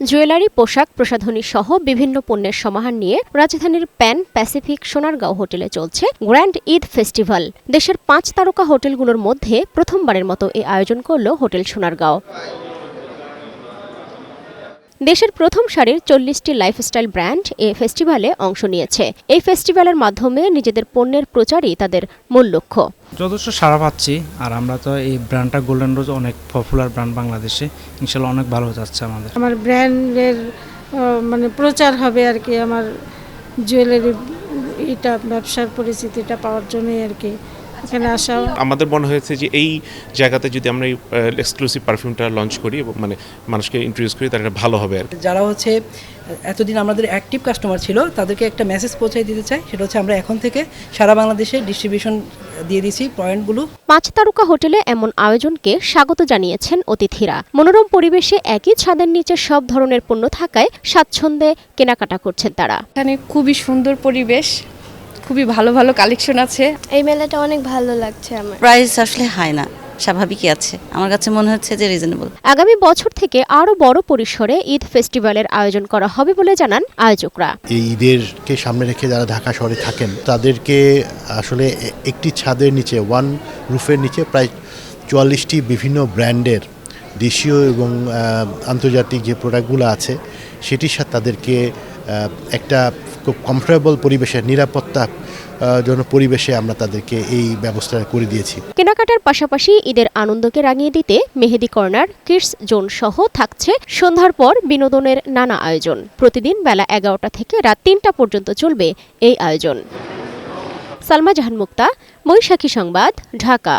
Jewellery, পোশাক, প্রসাধনী সহ বিভিন্ন পণ্যের সমাহার নিয়ে রাজধানীর প্যান প্যাসিফিক সোনারগাঁও হোটেলে চলছে গ্র্যান্ড ঈদ ফেস্টিভ্যাল। দেশের 5 তারকা হোটেলগুলোর মধ্যে প্রথমবারের মতো এই আয়োজন করল হোটেল সোনারগাঁও। দেশের প্রথম সারির 40টি লাইফস্টাইল ব্র্যান্ড এ ফেস্টিভ্যালে অংশ নিয়েছে। এই ফেস্টিভ্যালের মাধ্যমে নিজেদের পণ্যের প্রচারই তাদের মূল লক্ষ্য। যথেষ্ট সাড়া পাচ্ছি, আর আমরা তো এই ব্র্যান্ডটা গোল্ডেন রোজ অনেক পপুলার ব্র্যান্ড বাংলাদেশে, ইনশাল্লাহ অনেক ভালো যাচ্ছে আমার ব্র্যান্ডের প্রচার হবে আর কি, আমার জুয়েলারি এটা ব্যবসার পরিচিতিটা পাওয়ার জন্যই আর কি এখানে আসা। আমাদের মনে হয়েছে যে এই জায়গাতে যদি আমরা এই এক্সক্লুসিভ পারফিউমটা লঞ্চ করি এবং মানুষকে ইন্ট্রোডিউস করি, তাহলে ভালো হবে আর কি। যারা এতদিন আমাদের অ্যাক্টিভ কাস্টমার ছিল তাদেরকে একটা মেসেজ পৌঁছে দিতে চাই, সেটা হচ্ছে আমরা এখন থেকে সারা বাংলাদেশে ডিস্ট্রিবিউশন দিয়ে দিয়েছি পয়েন্টগুলো। 5 তারকা হোটেলে এমন আয়োজনকে স্বাগত জানিয়েছেন অতিথিরা। মনোরম পরিবেশে একই ছাদের নিচে সব ধরনের পণ্য থাকায় স্বাচ্ছন্দ্যে কেনাকাটা করছেন তারা। এখানে খুবই সুন্দর পরিবেশ, খুবই ভালো ভালো কালেকশন আছে। এই মেলাটা অনেক ভালো লাগছে আমার। প্রাইস আসলে হাই না, স্বাভাবিকই আছে, আমার কাছে মনে হচ্ছে যে রিজনেবল। আগামী বছর থেকে আরো বড় পরিসরে ঈদ ফেস্টিভ্যালের আয়োজন করা হবে বলে জানান আয়োজকরা। এই ঈদেরকে সামনে রেখে যারা ঢাকা শহরে থাকেন তাদেরকে আসলে একটি ছাদের নিচে, ওয়ান রুফের নিচে প্রায় 44টি বিভিন্ন ব্র্যান্ডের দেশীয় এবং আন্তর্জাতিক যে প্রোডাক্টগুলো আছে সেটির সাথে তাদেরকে একটা খুব কমফোর্টেবল পরিবেশে, নিরাপত্তা জন্য পরিবেশে আমরা তাদেরকে এই ব্যবস্থা করে দিয়েছি। কেনাকাটার পাশাপাশি ঈদের আনন্দকে রাঙিয়ে দিতে মেহেদি কর্নার, কিডস জোন সহ থাকছে সন্ধ্যার পর বিনোদনের নানা আয়োজন। প্রতিদিন বেলা 11টা থেকে রাত 3টা পর্যন্ত চলবে এই আয়োজন। সালমা জাহান মুক্তা, বৈশাখী সংবাদ, ঢাকা।